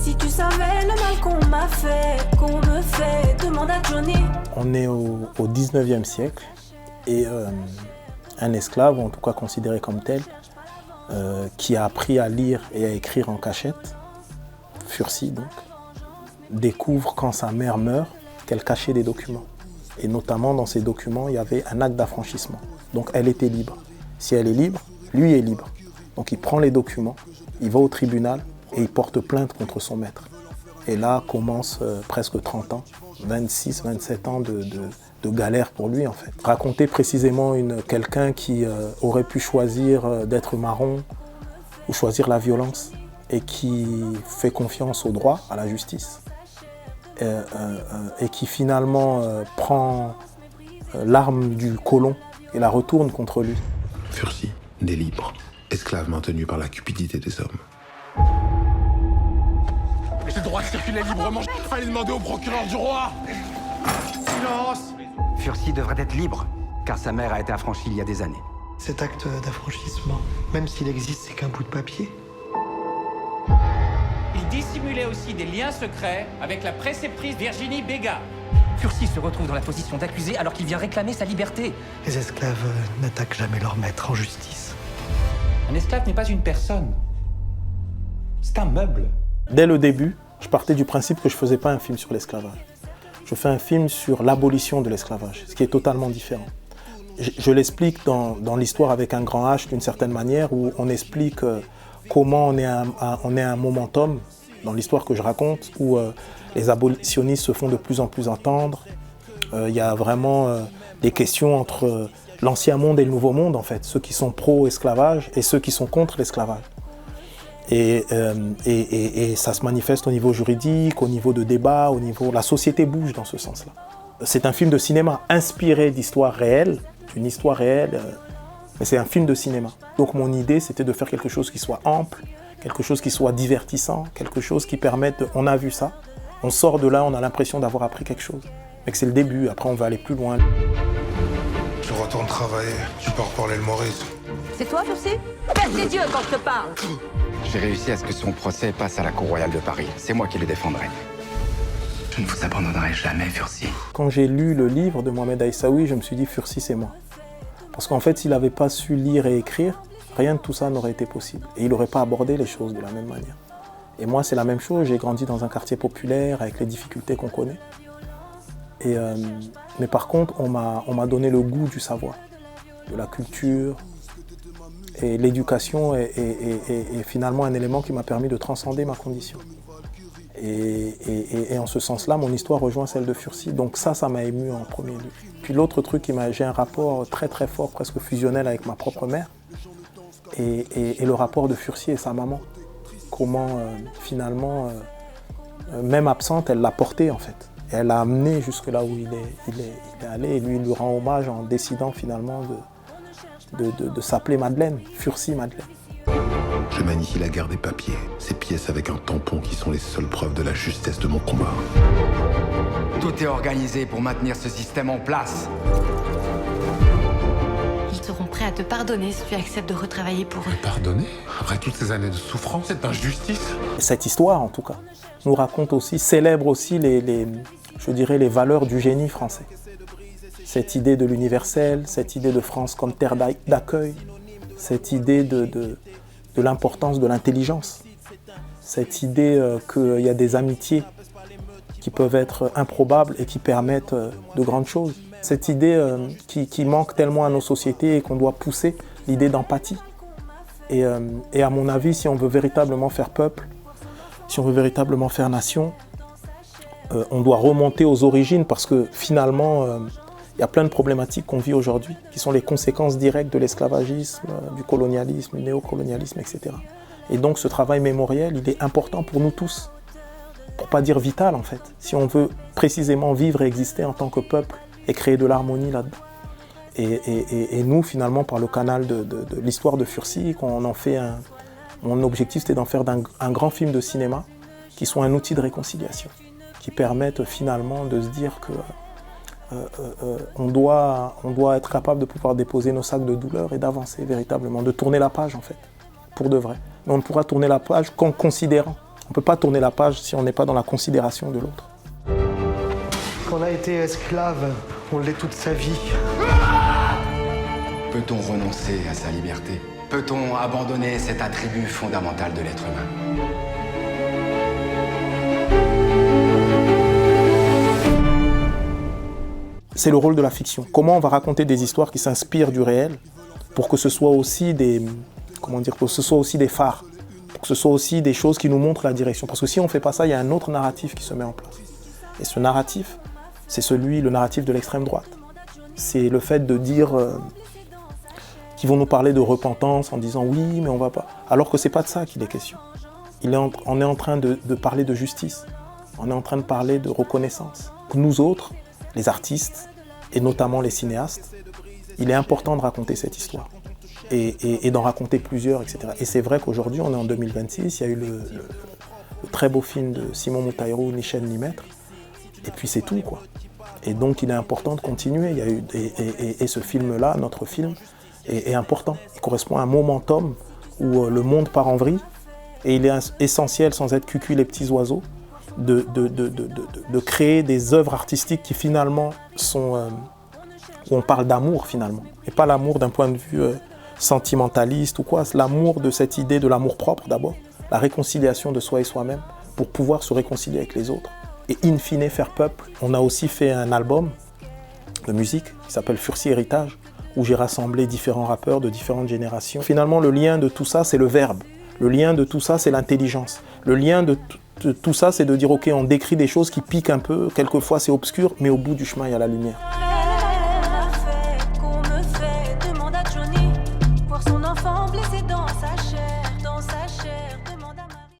Si tu savais le mal qu'on me fait, demande à Johnny. On est au 19e siècle et un esclave, en tout cas considéré comme tel, qui a appris à lire et à écrire en cachette, Furcy donc, découvre quand sa mère meurt qu'elle cachait des documents. Et notamment dans ces documents, il y avait un acte d'affranchissement. Donc elle était libre. Si elle est libre, lui est libre. Donc il prend les documents, il va au tribunal et il porte plainte contre son maître. Et là commence presque 30 ans, 26, 27 ans de galère pour lui en fait. Raconter précisément quelqu'un qui aurait pu choisir d'être marron ou choisir la violence et qui fait confiance au droit, à la justice et qui finalement prend l'arme du colon et la retourne contre lui. Furcy, né libre, esclave maintenu par la cupidité des hommes. J'ai le droit de circuler librement. Allez demander au procureur du roi. Silence. Furcy devrait être libre, car sa mère a été affranchie il y a des années. Cet acte d'affranchissement, même s'il existe, c'est qu'un bout de papier. Il dissimulait aussi des liens secrets avec la préceptrice Virginie Béga. Furcy se retrouve dans la position d'accusé alors qu'il vient réclamer sa liberté. Les esclaves n'attaquent jamais leur maître en justice. Un esclave n'est pas une personne. C'est un meuble. Dès le début, je partais du principe que je ne faisais pas un film sur l'esclavage. Je fais un film sur l'abolition de l'esclavage, ce qui est totalement différent. Je l'explique dans l'histoire avec un grand H d'une certaine manière, où on explique comment on est un momentum dans l'histoire que je raconte, où les abolitionnistes se font de plus en plus entendre. Il y a vraiment des questions entre l'ancien monde et le nouveau monde, en fait, ceux qui sont pro-esclavage et ceux qui sont contre l'esclavage. Et ça se manifeste au niveau juridique, au niveau de débat, au niveau... La société bouge dans ce sens-là. C'est un film de cinéma inspiré d'histoires réelles, d'une histoire réelle, mais c'est un film de cinéma. Donc mon idée, c'était de faire quelque chose qui soit ample, quelque chose qui soit divertissant, quelque chose qui permette... On a vu ça, on sort de là, on a l'impression d'avoir appris quelque chose. Mais que c'est le début, après on va aller plus loin. Je retourne travailler, je pars pour l'île Maurice. C'est toi, Furcy? Perce tes yeux quand je te parle. J'ai réussi à ce que son procès passe à la Cour royale de Paris. C'est moi qui le défendrai. Je ne vous abandonnerai jamais, Furcy. Quand j'ai lu le livre de Mohamed Aïssaoui, je me suis dit, Furcy, c'est moi. Parce qu'en fait, s'il n'avait pas su lire et écrire, rien de tout ça n'aurait été possible. Et il n'aurait pas abordé les choses de la même manière. Et moi, c'est la même chose. J'ai grandi dans un quartier populaire avec les difficultés qu'on connaît. Mais par contre, on m'a donné le goût du savoir, de la culture. Et l'éducation est finalement un élément qui m'a permis de transcender ma condition. Et en ce sens-là, mon histoire rejoint celle de Furcy. Donc ça m'a ému en premier lieu. Puis l'autre truc, j'ai un rapport très très fort, presque fusionnel avec ma propre mère. Et le rapport de Furcy et sa maman. Comment finalement, même absente, elle l'a porté en fait. Et elle l'a amené jusque là où il est allé. Et lui, il lui rend hommage en décidant finalement de s'appeler Madeleine, Furcy Madeleine. Je magnifie la guerre des papiers, ces pièces avec un tampon qui sont les seules preuves de la justesse de mon combat. Tout est organisé pour maintenir ce système en place. Ils seront prêts à te pardonner si tu acceptes de retravailler pour eux. Pardonner? Après toutes ces années de souffrance, cette injustice? Cette histoire, en tout cas, nous raconte aussi, célèbre aussi je dirais, les valeurs du génie français. Cette idée de l'universel, cette idée de France comme terre d'accueil, cette idée de l'importance de l'intelligence, cette idée qu'il y a des amitiés qui peuvent être improbables et qui permettent de grandes choses. Cette idée qui manque tellement à nos sociétés et qu'on doit pousser, l'idée d'empathie. Et à mon avis, si on veut véritablement faire peuple, si on veut véritablement faire nation, on doit remonter aux origines parce que finalement, il y a plein de problématiques qu'on vit aujourd'hui, qui sont les conséquences directes de l'esclavagisme, du colonialisme, du néocolonialisme, etc. Et donc ce travail mémoriel, il est important pour nous tous, pour ne pas dire vital en fait, si on veut précisément vivre et exister en tant que peuple et créer de l'harmonie là-dedans. Et nous, finalement, par le canal de l'histoire de Furcy, mon objectif c'était d'en faire un grand film de cinéma qui soit un outil de réconciliation, qui permette finalement de se dire que on doit être capable de pouvoir déposer nos sacs de douleur et d'avancer véritablement, de tourner la page en fait, pour de vrai. Mais on ne pourra tourner la page qu'en considérant On ne peut pas tourner la page si on n'est pas dans la considération de l'autre. Quand on a été esclave, on l'est toute sa vie. Peut-on renoncer à sa liberté? Peut-on abandonner cet attribut fondamental de l'être humain? C'est le rôle de la fiction. Comment on va raconter des histoires qui s'inspirent du réel pour que ce soit aussi des, que ce soit aussi des phares, pour que ce soit aussi des choses qui nous montrent la direction. Parce que si on ne fait pas ça, il y a un autre narratif qui se met en place. Et ce narratif, c'est le narratif de l'extrême droite. C'est le fait de dire qu'ils vont nous parler de repentance en disant oui, mais on va pas. Alors que c'est pas de ça qu'il est question. On est en train de parler de justice. On est en train de parler de reconnaissance. Nous autres, les artistes, et notamment les cinéastes, il est important de raconter cette histoire. Et d'en raconter plusieurs, etc. Et c'est vrai qu'aujourd'hui, on est en 2026, il y a eu le très beau film de Simon Moutaïrou, Ni chaîne ni maître. Et puis c'est tout, quoi. Et donc il est important de continuer. Il y a eu, et ce film-là, notre film, est important. Il correspond à un momentum où le monde part en vrille. Et il est essentiel, sans être cucu les petits oiseaux, de créer des œuvres artistiques qui finalement sont... où on parle d'amour finalement. Et pas l'amour d'un point de vue sentimentaliste ou quoi. C'est l'amour de cette idée de l'amour propre d'abord. La réconciliation de soi et soi-même pour pouvoir se réconcilier avec les autres. Et in fine faire peuple. On a aussi fait un album de musique qui s'appelle Fursi Héritage, où j'ai rassemblé différents rappeurs de différentes générations. Finalement, le lien de tout ça, c'est le verbe. Le lien de tout ça, c'est l'intelligence. Le lien de tout ça, c'est de dire, ok, on décrit des choses qui piquent un peu, quelquefois c'est obscur, mais au bout du chemin, il y a la lumière.